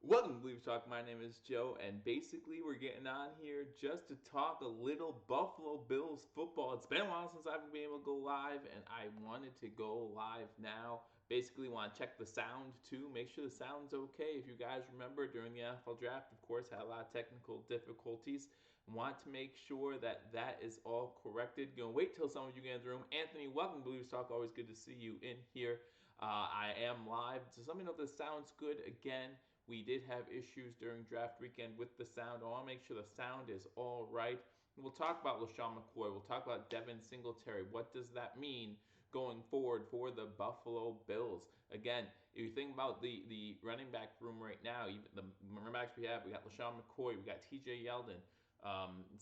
Welcome to Believe Talk. My name is Joe, and basically, we're getting on here just to talk a little Buffalo Bills football. It's been a while since I've been able to go live, and I wanted to go live now. Basically, want to check the sound too, make sure the sound's okay. If you guys remember, during the NFL draft, of course, had a lot of technical difficulties. Want to make sure that that is all corrected. Gonna wait till some of you get in the room. Anthony, welcome to Believe Talk. Always good to see you in here. I am live, so let me know if this sounds good. Again, we did have issues during draft weekend with the sound. I want to make sure the sound is all right. We'll talk about LaShawn McCoy. We'll talk about Devin Singletary. What does that mean going forward for the Buffalo Bills? Again, if you think about the running back room right now, even the running backs we got LaShawn McCoy, we got TJ Yeldon.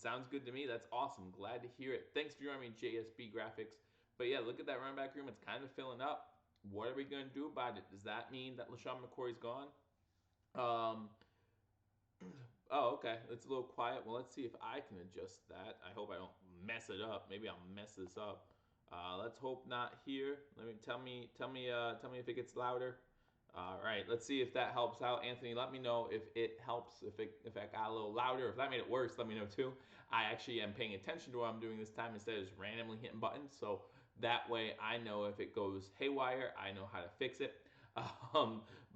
Sounds good to me. That's awesome. Glad to hear it. Thanks for joining me, JSB Graphics. But yeah, look at that running back room. It's kind of filling up. What are we going to do about it? Does that mean that LaShawn McCoy's gone? Um, oh, okay. It's a little quiet. Well, let's see if I can adjust that. I hope I don't mess it up. Maybe I'll mess this up. Let's hope not here. Tell me if it gets louder. All right, let's see if that helps out. Anthony, let me know if it helps, if I got a little louder. If that made it worse, let me know too. I actually am paying attention to what I'm doing this time instead of just randomly hitting buttons. So that way I know if it goes haywire, I know how to fix it.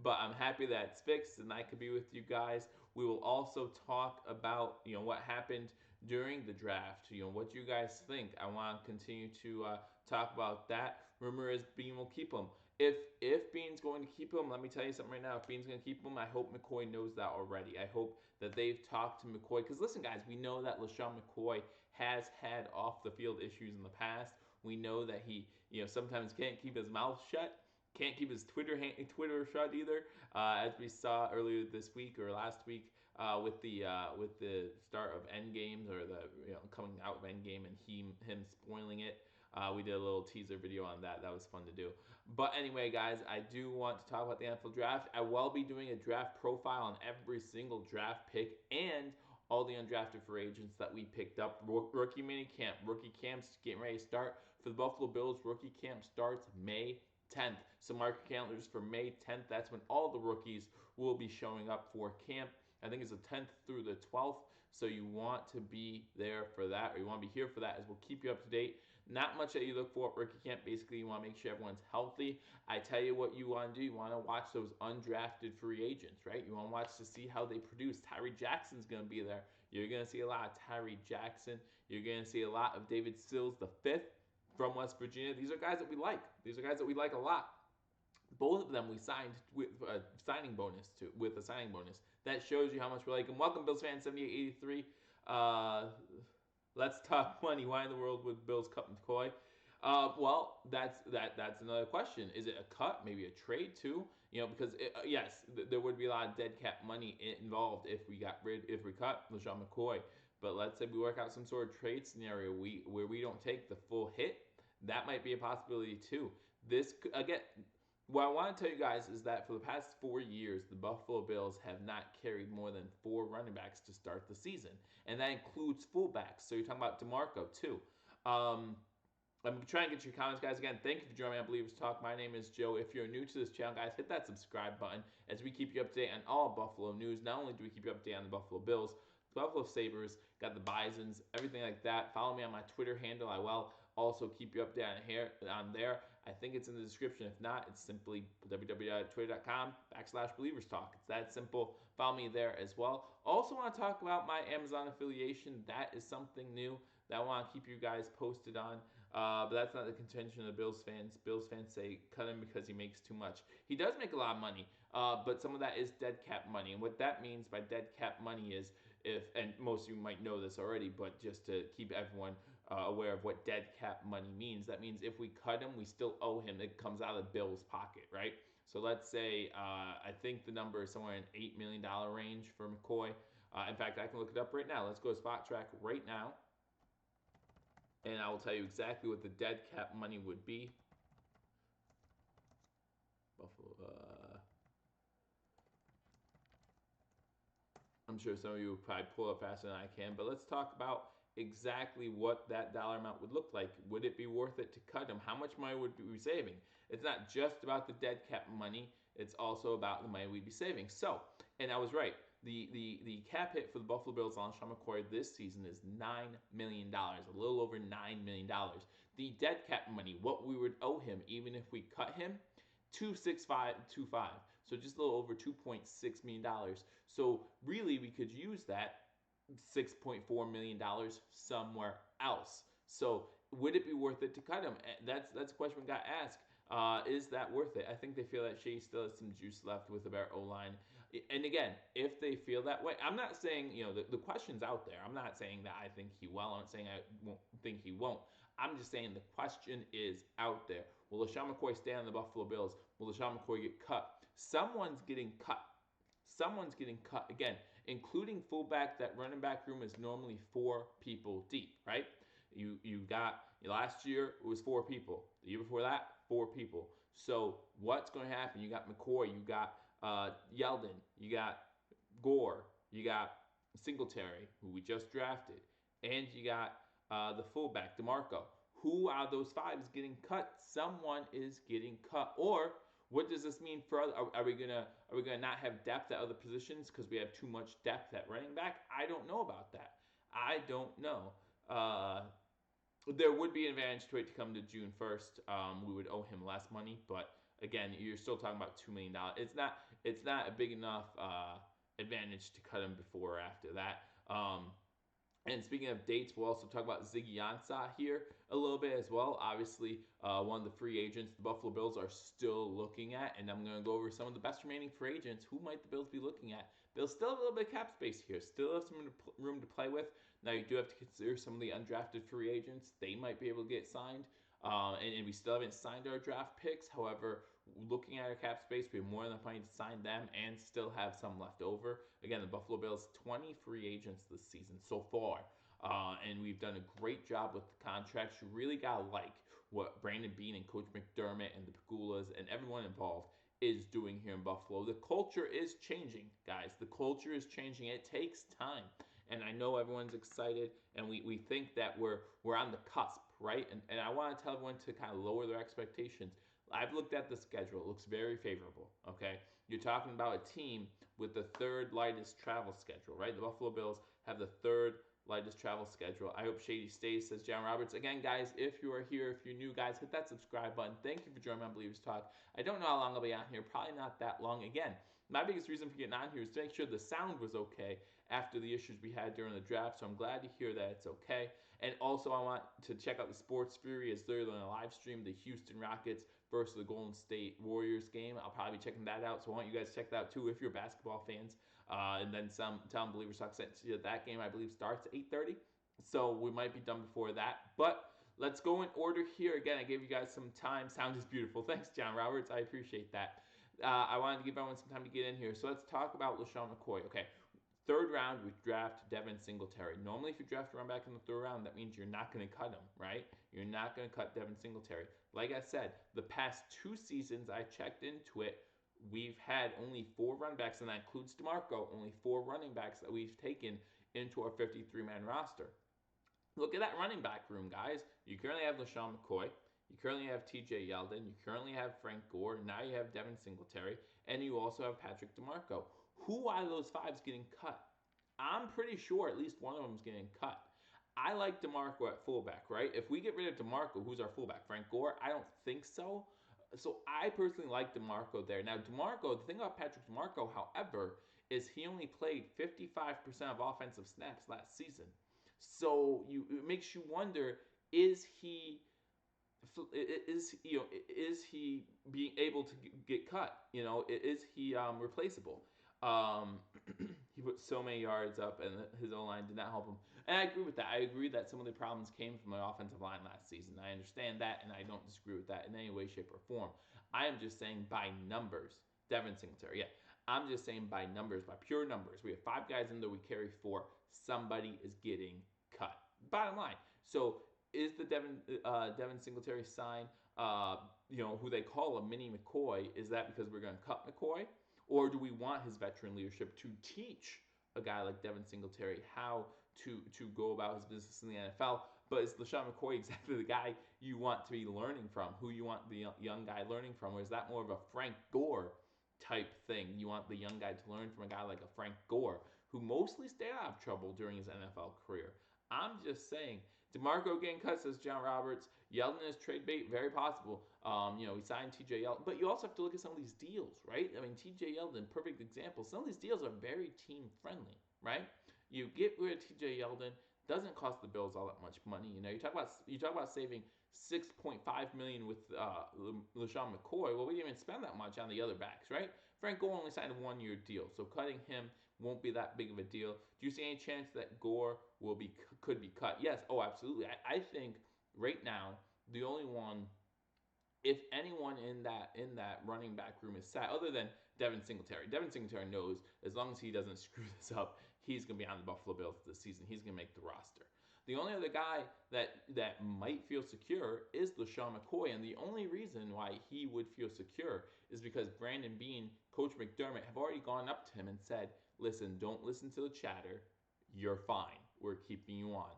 But I'm happy that it's fixed and I could be with you guys. We will also talk about what happened during the draft. What you guys think. I want to continue to talk about that. Rumor is Bean will keep him. If Bean's going to keep him, let me tell you something right now. If Bean's going to keep him, I hope McCoy knows that already. I hope that they've talked to McCoy. Because listen, guys, we know that LaShawn McCoy has had off the field issues in the past. We know that he sometimes can't keep his mouth shut. Can't keep his Twitter shut either, as we saw earlier this week or last week with the start of Endgame, or the coming out of Endgame and him spoiling it. We did a little teaser video on that. That was fun to do. But anyway, guys, I do want to talk about the NFL draft. I will be doing a draft profile on every single draft pick and all the undrafted free agents that we picked up. Rookie mini camp, rookie camps getting ready to start for the Buffalo Bills. Rookie camp starts May 10th. So mark your calendars for May 10th. That's when all the rookies will be showing up for camp. I think it's the 10th through the 12th. So you want to be there for that, or you want to be here for that, as we'll keep you up to date. Not much that you look for at rookie camp. Basically, you want to make sure everyone's healthy. I tell you what you want to do. You want to watch those undrafted free agents, right? You want to watch to see how they produce. Tyree Jackson's going to be there. You're going to see a lot of Tyree Jackson. You're going to see a lot of David Sills the fifth from West Virginia. These are guys that we like. These are guys that we like a lot. Both of them we signed with a signing bonus with a signing bonus. That shows you how much we like them. Welcome, Bills fans, 7883. Let's talk money. Why in the world would Bills cut McCoy? Well, that's another question. Is it a cut? Maybe a trade too? Because yes, there would be a lot of dead cap money involved if we cut LaShawn McCoy. But let's say we work out some sort of trade scenario where we don't take the full hit. That might be a possibility too. This again. What I want to tell you guys is that for the past 4 years, the Buffalo Bills have not carried more than 4 running backs to start the season, and that includes fullbacks. So you're talking about DeMarco too. I'm trying to get your comments, guys. Again, thank you for joining me on Believers Talk. My name is Joe. If you're new to this channel, guys, hit that subscribe button as we keep you up to date on all Buffalo news. Not only do we keep you up to date on the Buffalo Bills, the Buffalo Sabres, got the Bisons, everything like that. Follow me on my Twitter handle. I will also keep you updated on there. I think it's in the description. If not, it's simply www.twitter.com/Believers Talk. It's that simple. Follow me there as well. Also want to talk about my Amazon affiliation. That is something new that I want to keep you guys posted on. But that's not the contention of the Bills fans. Bills fans say cut him because he makes too much. He does make a lot of money, but some of that is dead cap money. And what that means by dead cap money is and most of you might know this already, but just to keep everyone aware of what dead cap money means, that means if we cut him, we still owe him. It comes out of the Bills' pocket, right? So let's say I think the number is somewhere in $8 million range for McCoy. In fact, I can look it up right now. Let's go to Spot Track right now, and I will tell you exactly what the dead cap money would be. Buffalo. I'm sure some of you will probably pull up faster than I can, but let's talk about exactly what that dollar amount would look like. Would it be worth it to cut him? How much money would we be saving? It's not just about the dead cap money. it's also about the money we'd be saving. So, and I was right. The cap hit for the Buffalo Bills on LeSean McCoy this season is $9 million, a little over $9 million. The dead cap money, what we would owe him, even if we cut him, 26525. So just a little over $2.6 million. So really, we could use that $6.4 million somewhere else. So would it be worth it to cut him? That's a question we got asked. Is that worth it? I think they feel that Shea still has some juice left with a better O line. And again, if they feel that way, I'm not saying, the question's out there. I'm not saying that I think he will. I'm not saying I won't think he won't. I'm just saying the question is out there. Will LeSean McCoy stay on the Buffalo Bills? Will LeSean McCoy get cut? Someone's getting cut. Someone's getting cut. Again, including fullback, that running back room is normally 4 people deep, right? You got last year it was 4 people. The year before that, 4 people. So what's going to happen? You got McCoy, you got Yeldon, you got Gore, you got Singletary, who we just drafted, and you got the fullback DeMarco. Who out of those 5 is getting cut? Someone is getting cut. Or what does this mean for other? Are we gonna not have depth at other positions because we have too much depth at running back? I don't know about that. I don't know. There would be an advantage to it to come to June 1st. We would owe him less money, but again, you're still talking about $2 million. It's not a big enough advantage to cut him before or after that. And speaking of dates, we'll also talk about Ziggy Ansah here a little bit as well. Obviously, one of the free agents the Buffalo Bills are still looking at, and I'm going to go over some of the best remaining free agents. Who might the Bills be looking at? Bills still have a little bit of cap space here. Still have some room to play with. Now, you do have to consider some of the undrafted free agents. They might be able to get signed. And we still haven't signed our draft picks. However, looking at our cap space, we have more than enough money to sign them and still have some left over. Again, the Buffalo Bills, 20 free agents this season so far. And we've done a great job with the contracts. You really got to like what Brandon Beane and Coach McDermott and the Pagulas and everyone involved is doing here in Buffalo. The culture is changing, guys. The culture is changing. It takes time. And I know everyone's excited, and we think that we're on the cusp, right? And I want to tell everyone to kind of lower their expectations. I've looked at the schedule. It looks very favorable, okay? You're talking about a team with the 3rd lightest travel schedule, right? The Buffalo Bills have the 3rd lightest travel schedule. I hope Shady stays, says John Roberts. Again, guys, if you are here, if you're new, guys, hit that subscribe button. Thank you for joining my Believers Talk. I don't know how long I'll be on here. Probably not that long. Again, my biggest reason for getting on here is to make sure the sound was okay after the issues we had during the draft. So I'm glad to hear that it's okay. And also, I want to check out the Sports Fury as they're doing a live stream, the Houston Rockets versus the Golden State Warriors game. I'll probably be checking that out. So I want you guys to check that out too if you're basketball fans. And then some Tom Believers Talk sent that game, I believe, starts at 8:30. So we might be done before that. But let's go in order here. Again, I gave you guys some time. Sound is beautiful. Thanks, John Roberts. I appreciate that. I wanted to give everyone some time to get in here. So let's talk about LeSean McCoy. Okay, 3rd round, we draft Devin Singletary. Normally, if you draft a running back in the 3rd round, that means you're not going to cut him, right? You're not going to cut Devin Singletary. Like I said, the past 2 seasons, I checked into it, we've had only 4 running backs, and that includes DeMarco, only 4 running backs that we've taken into our 53-man roster. Look at that running back room, guys. You currently have LeSean McCoy. You currently have TJ Yeldon. You currently have Frank Gore. Now you have Devin Singletary. And you also have Patrick DeMarco. Who out of those 5 is getting cut? I'm pretty sure at least one of them is getting cut. I like DeMarco at fullback, right? If we get rid of DeMarco, who's our fullback? Frank Gore? I don't think so. So I personally like DeMarco there. Now, DeMarco, the thing about Patrick DeMarco, however, is he only played 55% of offensive snaps last season. So it makes you wonder, is he being able to get cut? Is he replaceable? He put so many yards up, and his O-line did not help him. And I agree with that. I agree that some of the problems came from the offensive line last season. I understand that, and I don't disagree with that in any way, shape, or form. I am just saying by numbers, Devin Singletary, yeah. I'm just saying by numbers, by pure numbers. We have 5 guys in there, we carry 4. Somebody is getting cut. Bottom line. So is the Devin Singletary sign, who they call a mini McCoy, is that because we're going to cut McCoy? Or do we want his veteran leadership to teach a guy like Devin Singletary how to go about his business in the NFL? But is LeSean McCoy exactly the guy you want to be learning from, who you want the young guy learning from? Or is that more of a Frank Gore type thing. You want the young guy to learn from a guy like a Frank Gore, who mostly stayed out of trouble during his NFL career. I'm just saying, DeMarco getting cut, says John Roberts. Yeldon is trade bait, very possible. He signed TJ Yeldon, but you also have to look at some of these deals, right? I mean, TJ Yeldon, perfect example. Some of these deals are very team friendly, right? You get rid of TJ Yeldon, doesn't cost the Bills all that much money. You talk about saving 6.5 million with LaShawn McCoy. Well, we didn't even spend that much on the other backs, right? Frank Gore only signed a 1-year deal, so cutting him won't be that big of a deal. Do you see any chance that Gore could be cut? Yes. Oh, absolutely. I think right now the only one, if anyone in that running back room is sad, other than Devin Singletary. Devin Singletary knows as long as he doesn't screw this up, he's gonna be on the Buffalo Bills this season. He's gonna make the roster. The only other guy that might feel secure is LaShawn McCoy, and the only reason why he would feel secure is because Brandon Beane, Coach McDermott have already gone up to him and said, "Listen, don't listen to the chatter. You're fine. We're keeping you on."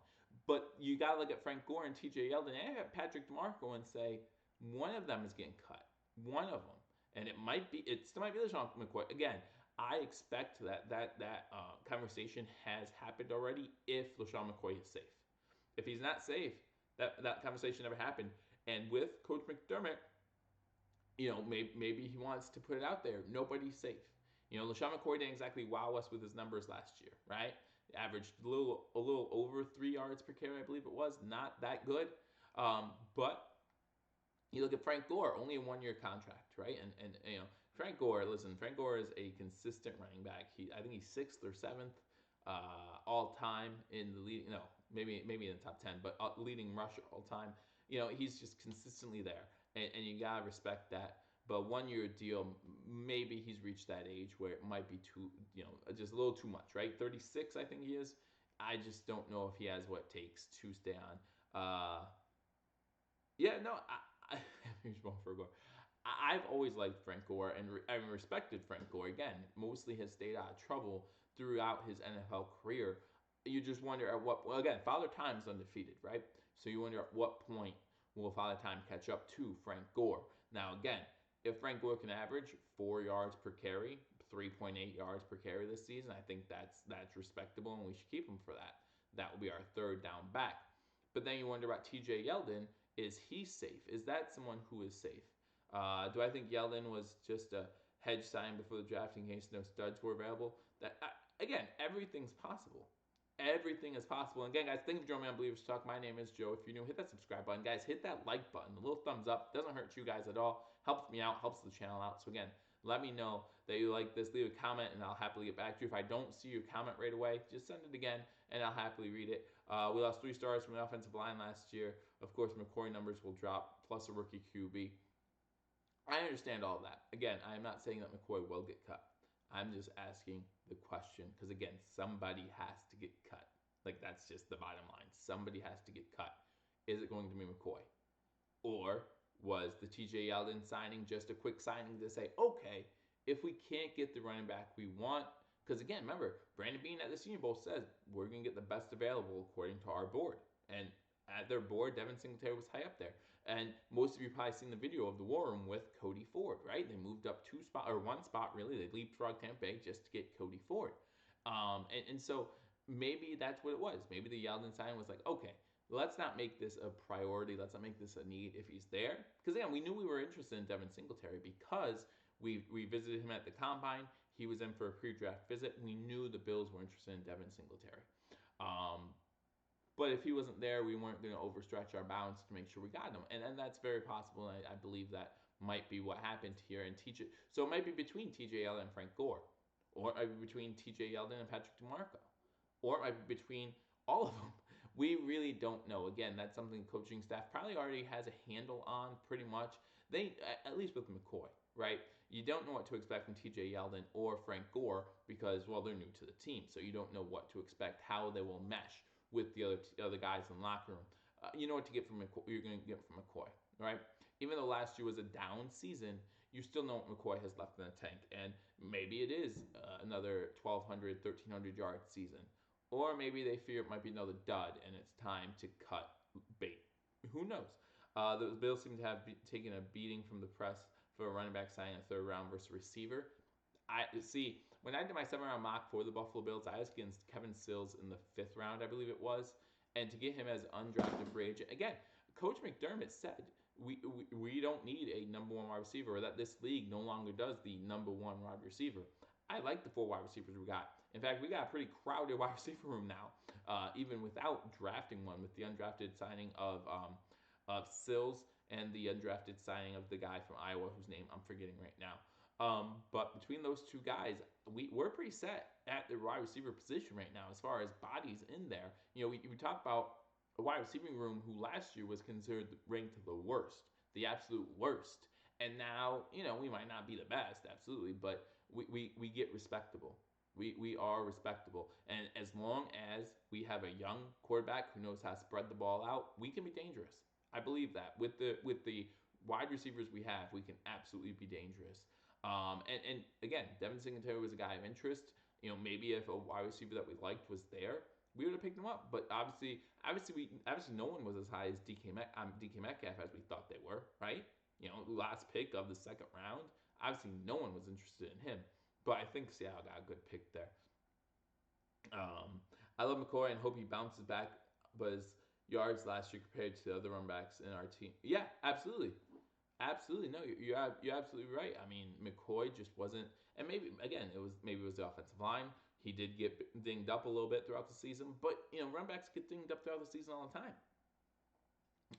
But you gotta look at Frank Gore and T.J. Yeldon and Patrick DeMarco and say, one of them is getting cut. One of them, and it still might be LaShawn McCoy. Again, I expect that conversation has happened already if LaShawn McCoy is safe. If he's not safe, that conversation never happened. And with Coach McDermott, maybe he wants to put it out there. Nobody's safe. LaShawn McCoy didn't exactly wow us with his numbers last year, right? Averaged a little over 3 yards per carry, I believe it was. Not that good. But you look at Frank Gore, only a 1-year contract, right? And Frank Gore, listen, Frank Gore is a consistent running back. I think he's sixth or seventh all time in the leading. No, maybe in the top 10, but leading rusher all time. He's just consistently there, and you gotta respect that. But 1-year deal, maybe he's reached that age where it might be too, just a little too much, right? 36, I think he is. I just don't know if he has what it takes to stay on. Yeah, no, here's one for Gore. I've always liked Frank Gore and respected Frank Gore. Again, mostly has stayed out of trouble throughout his NFL career. You just wonder again, Father Time's undefeated, right? So you wonder at what point will Father Time catch up to Frank Gore? Now, again, if Frank Gore can average 4 yards per carry, 3.8 yards per carry this season, I think that's respectable, and we should keep him for that. That will be our third down back. But then you wonder about TJ Yeldon. Is he safe? Is that someone who is safe? Do I think Yeldon was just a hedge sign before the draft in case no studs were available? Again, everything's possible. Everything is possible. And again, guys, thank you for joining me on Believers Talk. My name is Joe. If you're new, hit that subscribe button. Guys, hit that like button. A little thumbs up. Doesn't hurt you guys at all. Helps me out. Helps the channel out. So again, let me know that you like this. Leave a comment, and I'll happily get back to you. If I don't see your comment right away, just send it again, and I'll happily read it. We lost 3 stars from the offensive line last year. Of course, McCoy numbers will drop, plus a rookie QB. I understand all that. Again, I am not saying that McCoy will get cut. I'm just asking the question because, again, somebody has to get cut. Like, that's just the bottom line. Somebody has to get cut. Is it going to be McCoy? Or was the TJ Yeldon signing just a quick signing to say, okay, if we can't get the running back we want, because again, remember, Brandon Beane at the Senior Bowl says we're going to get the best available according to our board. And at their board, Devin Singletary was high up there. And most of you probably seen the video of the War Room with Cody Ford, right? They moved up 1 spot, really. They leapfrogged Tampa Bay just to get Cody Ford. And so maybe that's what it was. Maybe the Yeldon sign was like, okay, let's not make this a priority. Let's not make this a need if he's there. Because again, we knew we were interested in Devin Singletary because we visited him at the Combine. He was in for a pre-draft visit. We knew the Bills were interested in Devin Singletary. But if he wasn't there, we weren't going to overstretch our bounds to make sure we got him. And that's very possible. And I believe that might be what happened here. And so it might be between TJ Yeldon and Frank Gore. Or it might be between TJ Yeldon and Patrick DeMarco. Or it might be between all of them. We really don't know. Again, that's something the coaching staff probably already has a handle on pretty much. At least with McCoy, right? You don't know what to expect from TJ Yeldon or Frank Gore because, well, they're new to the team. So you don't know what to expect, how they will mesh with the other guys in the locker room. You know what to get from McCoy. You're going to get from McCoy, right? Even though last year was a down season, you still know what McCoy has left in the tank. And maybe it is another 1,200, 1,300 yard season. Or maybe they fear it might be another dud and it's time to cut bait. Who knows? The Bills seem to have taken a beating from the press for a running back signing a third round versus receiver. I see when I did my 7 round mock for the Buffalo Bills, I was against Kevin Sills in the 5th round, I believe it was, and to get him as undrafted free agent again. Coach McDermott said we don't need a number one wide receiver, or that this league no longer does the number one wide receiver. I like the 4 wide receivers we got. In fact, we got a pretty crowded wide receiver room now, even without drafting one, with the undrafted signing of Sills and the undrafted signing of the guy from Iowa whose name I'm forgetting right now. But between those two guys, we're pretty set at the wide receiver position right now as far as bodies in there. We talk about a wide receiving room who last year was considered ranked the worst, the absolute worst. And now, we might not be the best, absolutely, but we get respectable. We are respectable. And as long as we have a young quarterback who knows how to spread the ball out, we can be dangerous. I believe that. With the wide receivers we have, we can absolutely be dangerous. And again, Devin Singletary was a guy of interest. Maybe if a wide receiver that we liked was there, we would have picked him up. But obviously no one was as high as DK Metcalf as we thought they were, right? Last pick of the 2nd round. Obviously, no one was interested in him. But I think Seattle got a good pick there. I love McCoy and hope he bounces back, but his yards last year compared to the other run backs in our team. Yeah, absolutely. Absolutely, no, you're absolutely right. I mean, McCoy just wasn't, and maybe it was the offensive line. He did get dinged up a little bit throughout the season, but run backs get dinged up throughout the season all the time.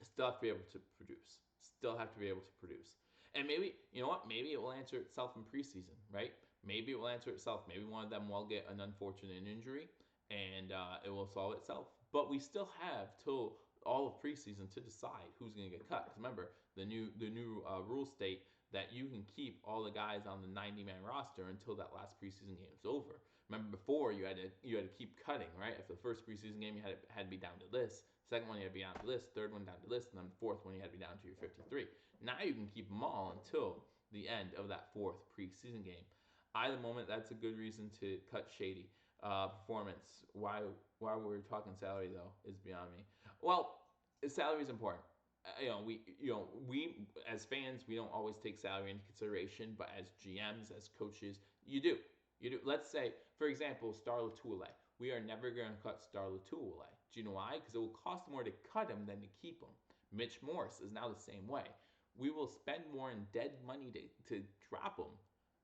Still have to be able to produce. Still have to be able to produce. And maybe, you know what? Maybe it will answer itself in preseason, right? Maybe it will answer itself. Maybe one of them will get an unfortunate injury and it will solve itself. But we still have till all of preseason to decide who's going to get cut. Because remember, the new rules state that you can keep all the guys on the 90-man roster until that last preseason game is over. Remember before you had to keep cutting, right? If the first preseason game you had to be down to this, second one you had to be down to this, third one down to this, and then the fourth one you had to be down to your 53. Now you can keep them all until the end of that fourth preseason game. At the moment, that's a good reason to cut Shady. Performance. Why we're talking salary though is beyond me. Well, salary is important. We as fans we don't always take salary into consideration, but as GMs, as coaches, you do. You do. Let's say, for example, Star Latuele. We are never going to cut Star Latuele. Do you know why? Because it will cost more to cut him than to keep him. Mitch Morse is now the same way. We will spend more in dead money to drop him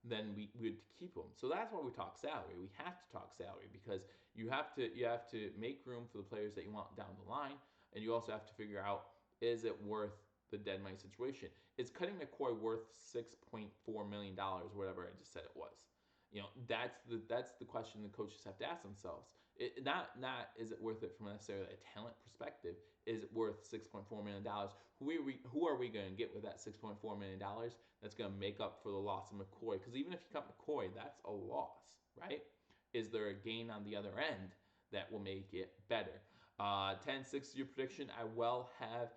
than we would keep him. So that's why we talk salary. We have to talk salary because you have to make room for the players that you want down the line, and you also have to figure out, is it worth the dead money situation? Is cutting McCoy worth $6.4 million, whatever I just said it was? That's the question the coaches have to ask themselves. Not is it worth it from necessarily a talent perspective. Is it worth $6.4 million? Who are we going to get with that $6.4 million that's going to make up for the loss of McCoy? Because even if you cut McCoy, that's a loss, right? Is there a gain on the other end that will make it better? 10-6 your prediction. I will have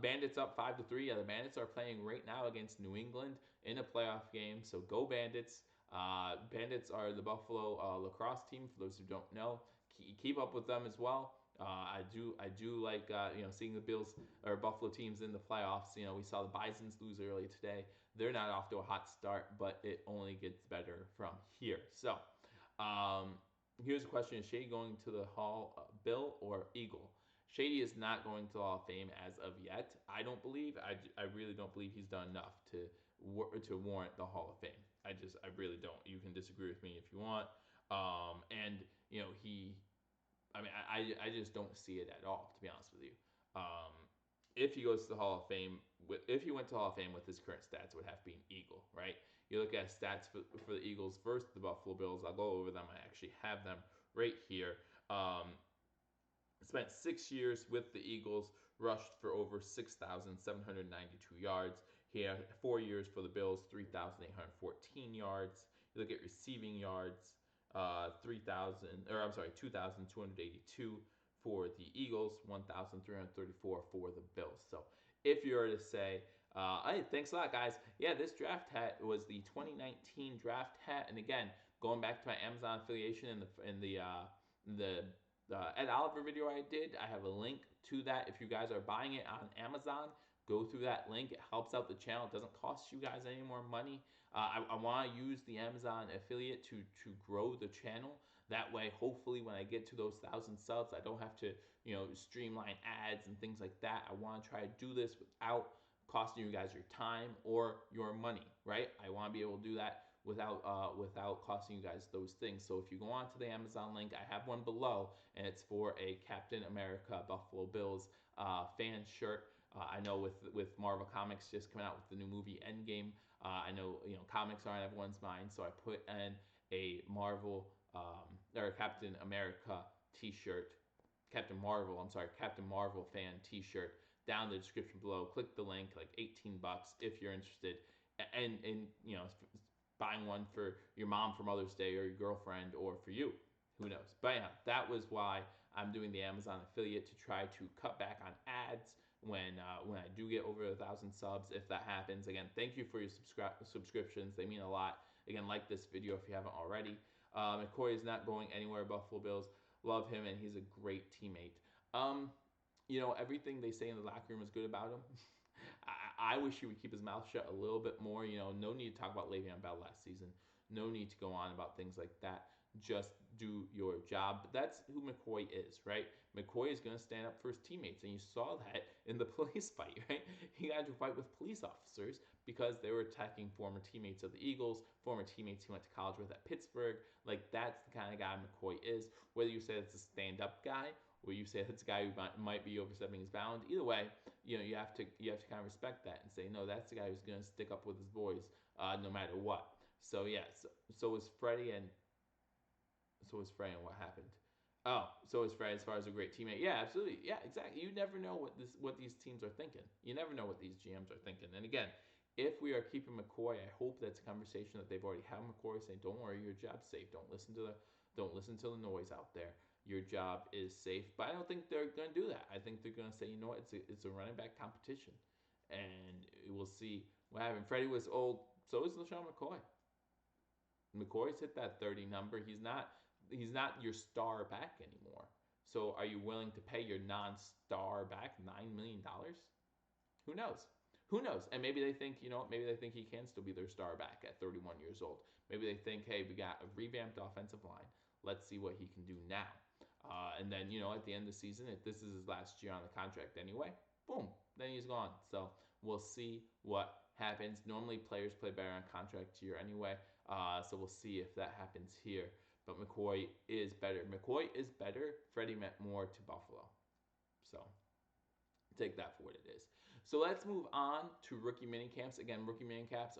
Bandits up 5-3. Yeah, the Bandits are playing right now against New England in a playoff game. So go Bandits. Bandits are the Buffalo lacrosse team. For those who don't know, keep up with them as well. I do like seeing the Bills or Buffalo teams in the playoffs. We saw the Bisons lose early today. They're not off to a hot start, but it only gets better from here. So here's a question: is Shady going to the Hall, Bill or Eagle? Shady is not going to the Hall of Fame as of yet. I don't believe. I really don't believe he's done enough to warrant the Hall of Fame. I really don't. You can disagree with me if you want. And I just don't see it at all, to be honest with you. If he goes to the Hall of Fame, if he went to the Hall of Fame with his current stats, it would have to be an Eagle, right? You look at stats for the Eagles versus the Buffalo Bills. I'll go over them. I actually have them right here. Spent 6 years with the Eagles, rushed for over 6,792 yards. He had 4 years for the Bills, 3,814 yards. You look at receiving yards, 2,282 for the Eagles, 1,334 for the Bills. So if you were to say, hey, thanks a lot, guys. Yeah, this draft hat was the 2019 draft hat, and again, going back to my Amazon affiliation in the Ed Oliver video I did, I have a link to that if you guys are buying it on Amazon. Go through that link. It helps out the channel. It doesn't cost you guys any more money. I want to use the Amazon affiliate to grow the channel. That way, hopefully, when I get to those 1,000 subs, I don't have to streamline ads and things like that. I want to try to do this without costing you guys your time or your money, right? I want to be able to do that without costing you guys those things. So if you go onto the Amazon link, I have one below, and it's for a Captain America Buffalo Bills fan shirt. I know with Marvel Comics just coming out with the new movie Endgame, I know comics aren't everyone's mind, so I put in a Marvel or Captain America T-shirt, Captain Marvel. I'm sorry, Captain Marvel fan T-shirt down in the description below. Click the link, like $18 if you're interested, and buying one for your mom for Mother's Day or your girlfriend or for you. Who knows? But yeah, that was why I'm doing the Amazon affiliate to try to cut back on ads when I do get over 1,000 subs. If that happens, again, thank you for your subscriptions. They mean a lot. Again, like this video if you haven't already. McCoy is not going anywhere. Buffalo Bills love him, and he's a great teammate. Everything they say in the locker room is good about him. I wish he would keep his mouth shut a little bit more. No need to talk about Le'Veon Bell last season. No need to go on about things like that. Just do your job. But that's who McCoy is, right? McCoy is going to stand up for his teammates, and you saw that in the police fight, right? He got into a fight with police officers because they were attacking former teammates of the Eagles, former teammates he went to college with at Pittsburgh. Like, that's the kind of guy McCoy is. Whether you say it's a stand-up guy or you say that's a guy who might be overstepping his bound, either way, you have to kind of respect that and say, no, that's the guy who's going to stick up with his boys no matter what. So yeah, so is Freddie, and what happened? Oh, so is Fred as far as a great teammate. Yeah, absolutely. Yeah, exactly. You never know what these teams are thinking. You never know what these GMs are thinking. And again, if we are keeping McCoy, I hope that's a conversation that they've already had with McCoy saying, "Don't worry, your job's safe. Don't listen to the noise out there. Your job is safe." But I don't think they're going to do that. I think they're going to say, you know what, it's a running back competition, and we'll see what happens. Freddie was old, so is LaShawn McCoy. McCoy's hit that 30 number. He's not your star back anymore. So are you willing to pay your non-star back $9 million? Who knows? Who knows? And maybe they think, maybe they think he can still be their star back at 31 years old. Maybe they think, hey, we got a revamped offensive line. Let's see what he can do now. And then, at the end of the season, if this is his last year on the contract anyway, boom, then he's gone. So we'll see what happens. Normally, players play better on contract year anyway. So we'll see if that happens here. But McCoy is better. McCoy is better. Freddie meant more to Buffalo. So take that for what it is. So let's move on to rookie mini camps. Again, rookie mini camps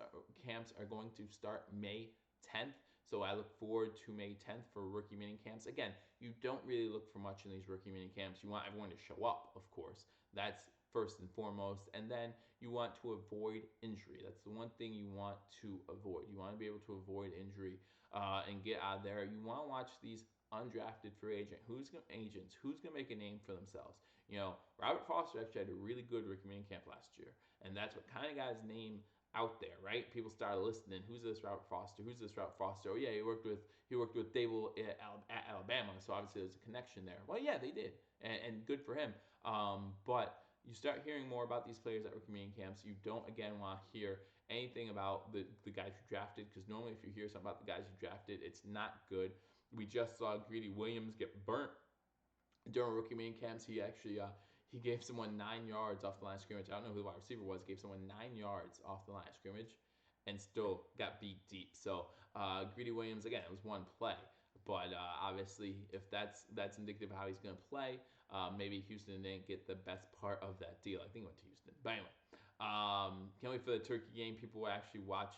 are going to start May 10th. So I look forward to May 10th for rookie mini camps. Again, you don't really look for much in these rookie mini camps. You want everyone to show up, of course. That's first and foremost. And then you want to avoid injury. That's the one thing you want to avoid. You want to be able to avoid injury and get out there. You want to watch these undrafted free agents who's going to make a name for themselves. Robert Foster actually had a really good rookie mini camp last year, and that's what kind of got his name out there, right? People started listening. Who's this Robert Foster? Who's this Robert Foster? Oh yeah, he worked with Dable at Alabama, so obviously there's a connection there. Well, yeah, they did, and good for him. But you start hearing more about these players at rookie mini camps. You don't again want to hear anything about the guys who drafted, because normally if you hear something about the guys who drafted, it's not good. We just saw Greedy Williams get burnt during rookie mini camps. He actually he gave someone 9 yards off the line of scrimmage. I don't know who the wide receiver was. Gave someone 9 yards off the line of scrimmage, and still got beat deep. So Greedy Williams, again, it was one play, but obviously if that's indicative of how he's going to play, maybe Houston didn't get the best part of that deal. I think it went to Houston, but anyway, can't wait for the Turkey game. People will actually watch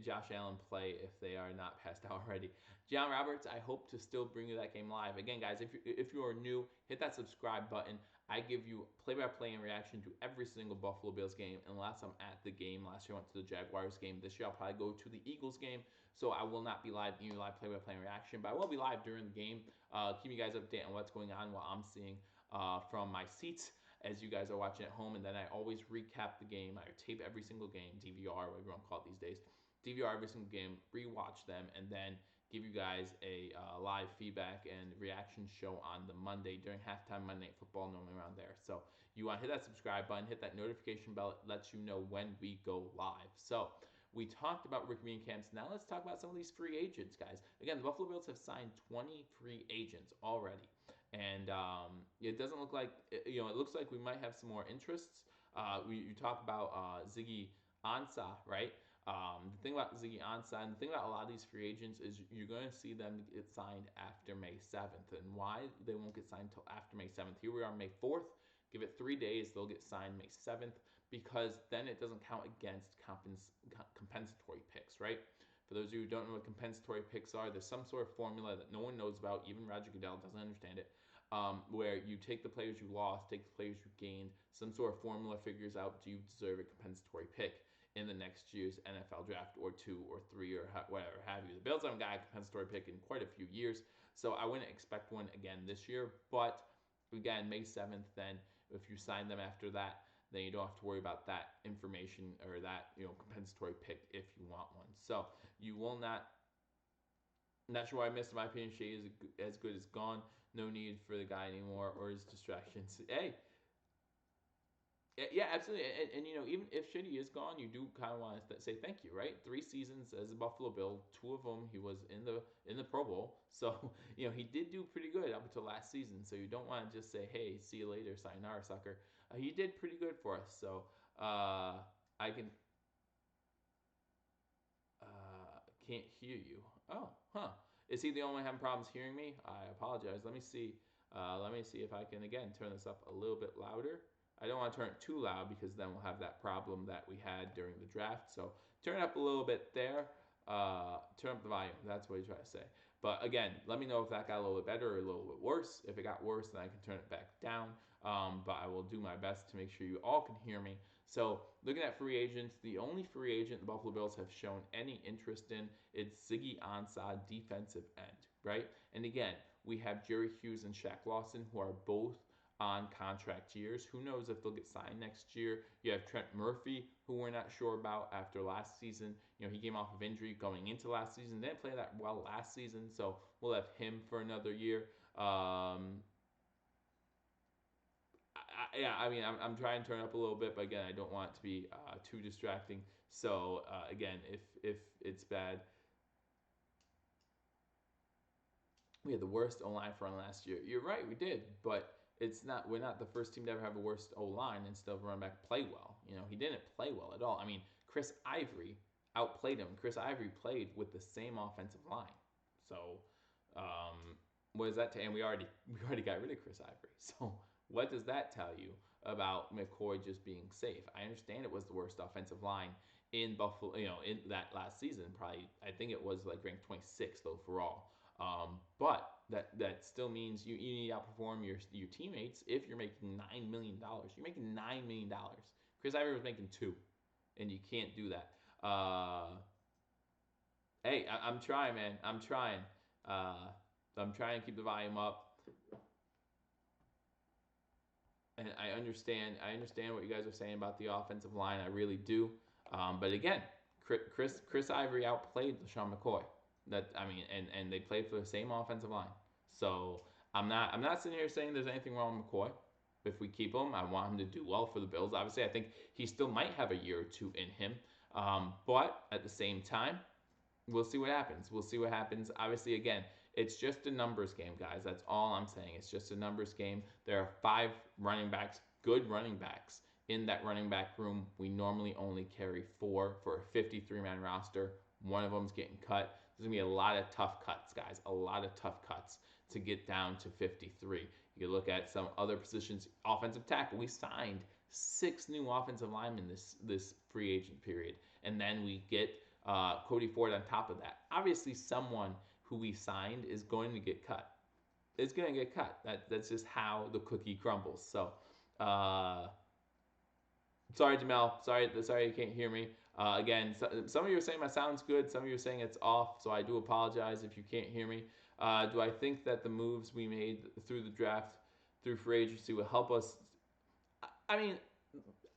Josh Allen play if they are not passed out already. John Roberts, I hope to still bring you that game live. Again, guys, if you are new, hit that subscribe button. I give you play-by-play and reaction to every single Buffalo Bills game, unless I'm at the game. Last year I went to the Jaguars game. This year I'll probably go to the Eagles game, so I will not be live play-by-play and reaction, but I will be live during the game. Keep you guys updated on what's going on, what I'm seeing from my seats as you guys are watching at home. And then I always recap the game. I tape every single game, DVR, whatever you want to call it these days. DVR every single game, rewatch them, and then give you guys a live feedback and reaction show on the Monday during halftime Monday Night Football, normally around there. So you want to hit that subscribe button, hit that notification bell. It lets you know when we go live. So we talked about rookie mini camps. Now let's talk about some of these free agents, guys. Again, the Buffalo Bills have signed 20 free agents already, and it doesn't look like it looks like we might have some more interests. You talk about Ziggy Ansah, right? The thing about Ziggy Ansah and the thing about a lot of these free agents is you're going to see them get signed after May 7th. And why they won't get signed until after May 7th? Here we are, May 4th. Give it 3 days, they'll get signed May 7th because then it doesn't count against compensatory picks, right? For those of you who don't know what compensatory picks are, there's some sort of formula that no one knows about. Even Roger Goodell doesn't understand it. Where you take the players you lost, take the players you gained, some sort of formula figures out, do you deserve a compensatory pick in the next year's NFL draft, or 2 or 3 or whatever have you. The Bills haven't got a compensatory pick in quite a few years, so I wouldn't expect one again this year. But again, May 7th, then if you sign them after that, then you don't have to worry about that information or that compensatory pick if you want one. So you will not. Not sure why I missed. In my opinion, Shea is as good as gone. No need for the guy anymore or his distractions. Hey, yeah, absolutely. And even if Shitty is gone, you do kind of want to say thank you, right? 3 seasons as a Buffalo Bill, 2 of them he was in the Pro Bowl, so he did do pretty good up until last season. So you don't want to just say, hey, see you later, sayonara, sucker. He did pretty good for us. So I can can't hear you. Oh, huh. Is he the only one having problems hearing me? I apologize. Let me see. Let me see if I can again turn this up a little bit louder. I don't want to turn it too loud because then we'll have that problem that we had during the draft. So turn it up a little bit there. Turn up the volume. That's what you try to say. But again, let me know if that got a little bit better or a little bit worse. If it got worse, then I can turn it back down. But I will do my best to make sure you all can hear me. So looking at free agents, the only free agent the Buffalo Bills have shown any interest in is Ziggy Ansah, defensive end, right? And again, we have Jerry Hughes and Shaq Lawson, who are both on contract years. Who knows if they'll get signed next year? You have Trent Murphy, who we're not sure about after last season. He came off of injury going into last season. Didn't play that well last season, so we'll have him for another year. Yeah, I mean, I'm trying to turn it up a little bit, but again, I don't want it to be too distracting. So again, if it's bad, we had the worst O line front last year. You're right, we did, but it's not. We're not the first team to ever have the worst O line and still run back play well. He didn't play well at all. I mean, Chris Ivory outplayed him. Chris Ivory played with the same offensive line. So, what does that tell? And we already got rid of Chris Ivory. So, what does that tell you about McCoy just being safe? I understand it was the worst offensive line in Buffalo. In that last season, probably I think it was like ranked 26th overall. But that still means you need to outperform your teammates if you're making $9 million. You're making $9 million. Chris Ivory was making 2, and you can't do that. Hey, I'm trying, man. I'm trying. I'm trying to keep the volume up, and I understand. I understand what you guys are saying about the offensive line. I really do. But again, Chris Ivory outplayed LaShawn McCoy. And they played for the same offensive line. So I'm not sitting here saying there's anything wrong with McCoy. If we keep him, I want him to do well for the Bills. Obviously, I think he still might have a year or 2 in him. But at the same time, we'll see what happens. We'll see what happens. Obviously, again, it's just a numbers game, guys. That's all I'm saying. It's just a numbers game. There are 5 running backs, good running backs, in that running back room. We normally only carry 4 for a 53-man roster. One of them's getting cut. There's going to be a lot of tough cuts, guys. A lot of tough cuts to get down to 53. You can look at some other positions. Offensive tackle. We signed 6 new offensive linemen this free agent period. And then we get Cody Ford on top of that. Obviously, someone who we signed is going to get cut. It's going to get cut. That's just how the cookie crumbles. So, sorry, Jamel. Sorry you can't hear me. Again, some of you are saying my sound's good. Some of you are saying it's off. So I do apologize if you can't hear me. Do I think that the moves we made through the draft, through free agency, will help us? I mean,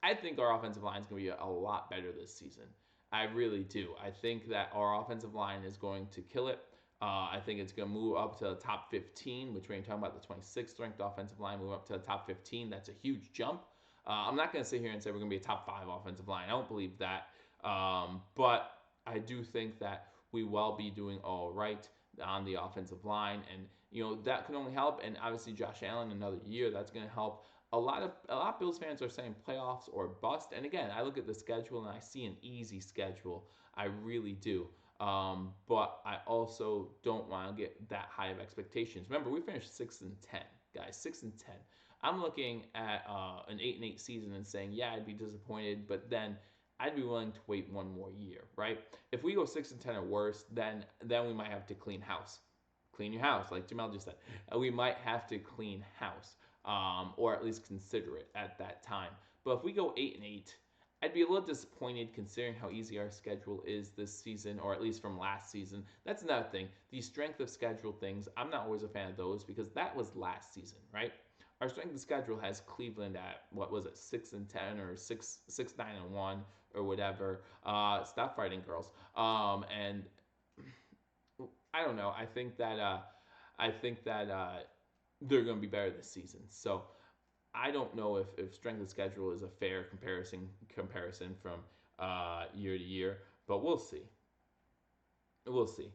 I think our offensive line is going to be a lot better this season. I really do. I think that our offensive line is going to kill it. I think it's going to move up to the top 15, which when you're talking about the 26th ranked offensive line, move up to the top 15. That's a huge jump. I'm not going to sit here and say we're going to be a top 5 offensive line. I don't believe that. But I do think that we will be doing all right on the offensive line. And, that can only help. And obviously, Josh Allen, another year, that's going to help. A lot of Bills fans are saying playoffs or bust. And again, I look at the schedule and I see an easy schedule. I really do. But I also don't want to get that high of expectations. Remember, we finished 6-10, guys. 6-10. I'm looking at an 8-8 season and saying, yeah, I'd be disappointed, but then I'd be willing to wait one more year, right? If we go 6-10 or worse, then we might have to clean house. Clean your house, like Jamel just said. We might have to clean house, or at least consider it at that time. But if we go 8-8, I'd be a little disappointed considering how easy our schedule is this season, or at least from last season. That's another thing. These strength of schedule things, I'm not always a fan of those because that was last season, right? Our strength of schedule has Cleveland at what was it, 6-10 or 6-9-1 or whatever. Stop fighting, girls. And I don't know. I think that they're going to be better this season. So I don't know if strength of schedule is a fair comparison from year to year, but we'll see. We'll see.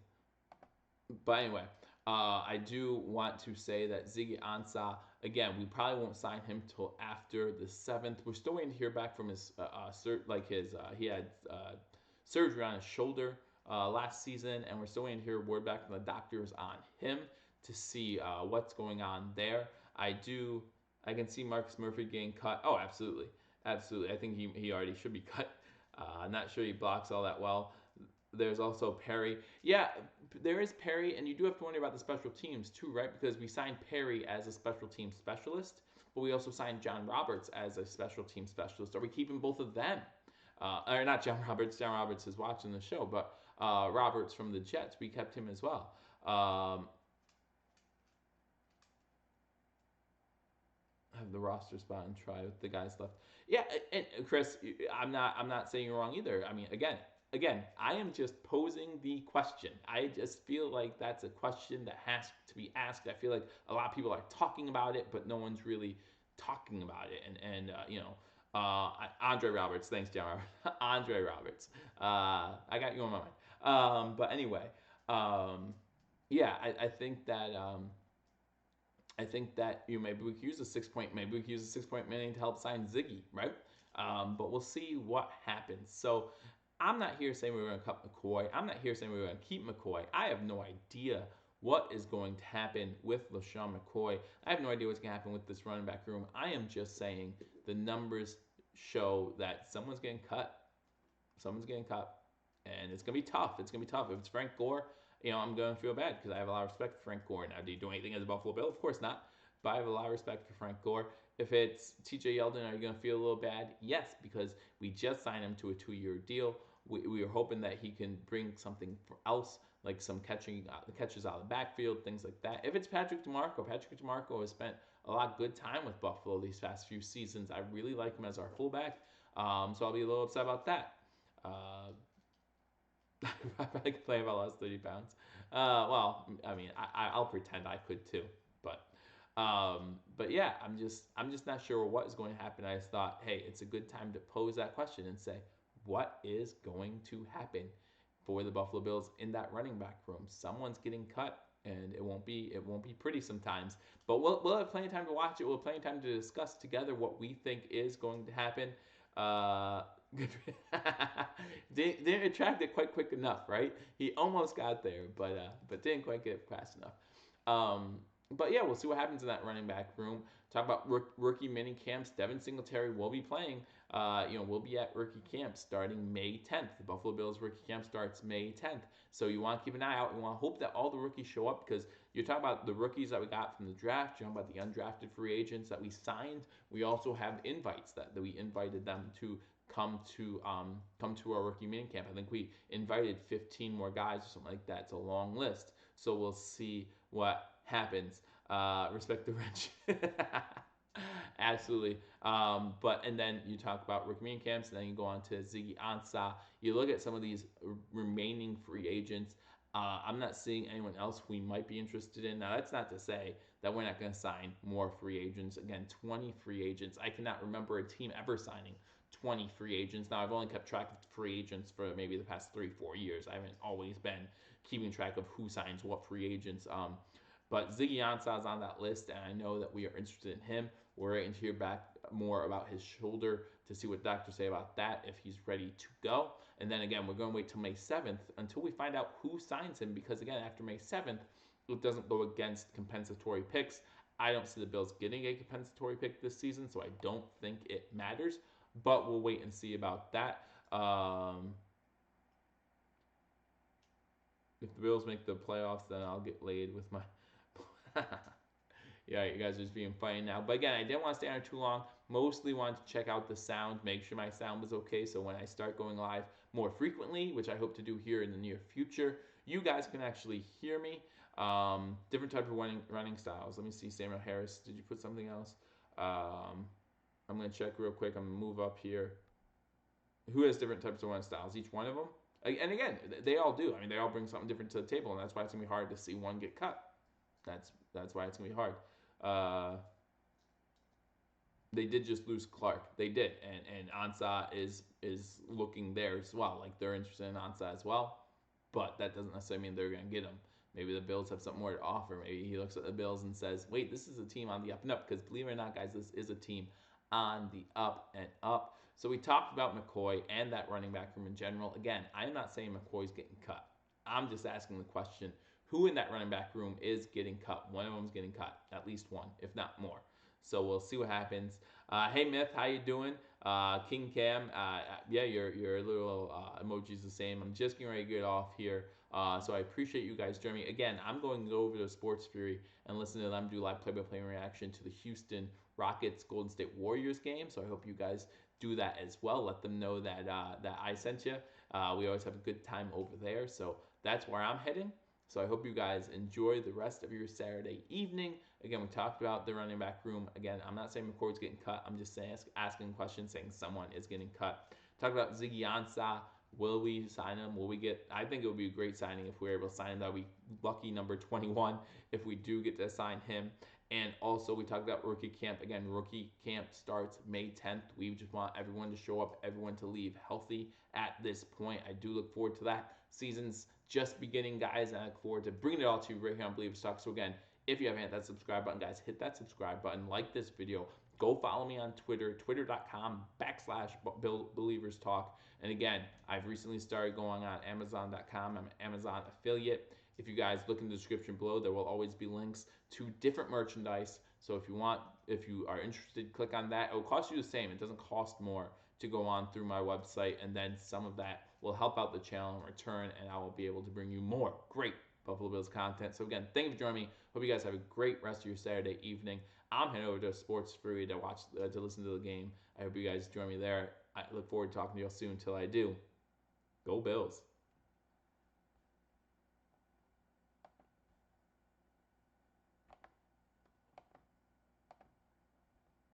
But anyway, I do want to say that Ziggy Ansah, again, we probably won't sign him till after the 7th. We're still waiting to hear back from his he had surgery on his shoulder last season, and we're still waiting to hear word back from the doctors on him to see what's going on there. I can see Marcus Murphy getting cut. Oh, absolutely, absolutely. I think he already should be cut. I'm not sure he blocks all that well. There's also Perry. Yeah, there is Perry, and you do have to wonder about the special teams too, right? Because we signed Perry as a special team specialist, but we also signed John Roberts as a special team specialist. Are we keeping both of them? Or not John Roberts. John Roberts is watching the show, but Roberts from the Jets, we kept him as well. Have the roster spot and try with the guys left. Yeah, and Chris, I'm not saying you're wrong either. I mean, again, I am just posing the question. I just feel like that's a question that has to be asked. I feel like a lot of people are talking about it, but no one's really talking about it. Andre Roberts, thanks, John. Andre Roberts. I got you on my mind. But anyway, um, yeah, I think that maybe we could use a 6 point, maybe we could use a 6 point million to help sign Ziggy, right? But we'll see what happens. So I'm not here saying we're going to cut McCoy. I'm not here saying we're going to keep McCoy. I have no idea what is going to happen with LaShawn McCoy. I have no idea what's going to happen with this running back room. I am just saying the numbers show that someone's getting cut. Someone's getting cut, and it's gonna be tough. It's gonna be tough. If it's Frank Gore, I'm gonna feel bad because I have a lot of respect for Frank Gore. Now, do you do anything as a Buffalo Bill? Of course not. But I have a lot of respect for Frank Gore. If it's T.J. Yeldon, are you gonna feel a little bad? Yes, because we just signed him to a 2-year deal. We are hoping that he can bring something else, like some catches out of the backfield, things like that. If it's Patrick DeMarco has spent a lot of good time with Buffalo these past few seasons. I really like him as our fullback, so I'll be a little upset about that. Uh, I probably could play if I lost 30 pounds. Well, I mean, I'll pretend I could too, but yeah, I'm just not sure what is going to happen. I just thought, hey, it's a good time to pose that question and say, what is going to happen for the Buffalo Bills in that running back room? Someone's getting cut, and it won't be pretty sometimes. But we'll have plenty of time to watch it. We'll have plenty of time to discuss together what we think is going to happen. Uh, didn't attract it quite quick enough, right? He almost got there, but didn't quite get fast enough. Um, but yeah, we'll see what happens in that running back room. Talk about rookie mini camps. Devin Singletary will be playing. We'll be at rookie camp starting May 10th. The Buffalo Bills rookie camp starts May 10th. So you want to keep an eye out. You want to hope that all the rookies show up because you're talking about the rookies that we got from the draft. You're talking about the undrafted free agents that we signed. We also have invites that we invited them to come to our rookie mini camp. I think we invited 15 more guys or something like that. It's a long list. So we'll see what happens. Respect the wrench. Absolutely. And then you talk about rookie mini camps, and then you go on to Ziggy Ansah. You look at some of these remaining free agents. I'm not seeing anyone else we might be interested in. Now, that's not to say that we're not going to sign more free agents. Again, 20 free agents. I cannot remember a team ever signing 20 free agents. Now, I've only kept track of free agents for maybe the past 3, 4 years. I haven't always been keeping track of who signs what free agents. But Ziggy Ansah is on that list, and I know that we are interested in him. We're waiting to hear back more about his shoulder to see what doctors say about that, if he's ready to go. And then again, we're going to wait till May 7th until we find out who signs him, because again, after May 7th, it doesn't go against compensatory picks. I don't see the Bills getting a compensatory pick this season, so I don't think it matters. But we'll wait and see about that. If the Bills make the playoffs, then I'll get laid with my. Yeah, you guys are just being funny now. But again, I didn't want to stay on too long. Mostly wanted to check out the sound, make sure my sound was okay. So when I start going live more frequently, which I hope to do here in the near future, you guys can actually hear me. Different type of running styles. Let me see, Samuel Harris. Did you put something else? I'm going to check real quick. I'm going to move up here. Who has different types of running styles? Each one of them? And again, they all do. I mean, they all bring something different to the table, and that's why it's going to be hard to see one get cut. That's why it's going to be hard. Uh, they did just lose Clark. They did, and Ansah is looking there as well. Like, they're interested in Ansah as well, but that doesn't necessarily mean they're going to get him. Maybe the Bills have something more to offer. Maybe he looks at the Bills and says, "Wait, this is a team on the up and up." Because believe it or not, guys, this is a team on the up and up. So we talked about McCoy and that running back room in general. Again, I'm not saying McCoy's getting cut. I'm just asking the question: who in that running back room is getting cut? One of them is getting cut, at least one, if not more. So we'll see what happens. Hey Myth, how you doing? King Cam, yeah, your little emoji's the same. I'm just getting ready to get off here. So I appreciate you guys joining me. Again, I'm going to go over to Sports Fury and listen to them do live play-by-play reaction to the Houston Rockets Golden State Warriors game. So I hope you guys do that as well. Let them know that that I sent you. We always have a good time over there. So that's where I'm heading. So I hope you guys enjoy the rest of your Saturday evening. Again, we talked about the running back room. Again, I'm not saying McCoy's getting cut. I'm just saying, asking questions, saying someone is getting cut. Talk about Ziggy Ansah. Will we sign him? Will we get? I think it would be a great signing if we were able to sign him. That would be lucky number 21 if we do get to sign him. And also, we talked about rookie camp. Again, rookie camp starts May 10th. We just want everyone to show up, everyone to leave healthy at this point. I do look forward to that. Season's just beginning, guys, and I look forward to bringing it all to you right here on Believers Talk. So again, if you haven't hit that subscribe button, guys, hit that subscribe button, like this video, go follow me on Twitter, twitter.com/Believers Talk. And again, I've recently started going on Amazon.com. I'm an Amazon affiliate. If you guys look in the description below, there will always be links to different merchandise. So if you are interested, click on that. It will cost you the same. It doesn't cost more to go on through my website, and then some of that will help out the channel in return, and I will be able to bring you more great Buffalo Bills content. So again, thank you for joining me. Hope you guys have a great rest of your Saturday evening. I'm heading over to Sports Fury to listen to the game. I hope you guys join me there. I look forward to talking to you all soon. Until I do, go Bills.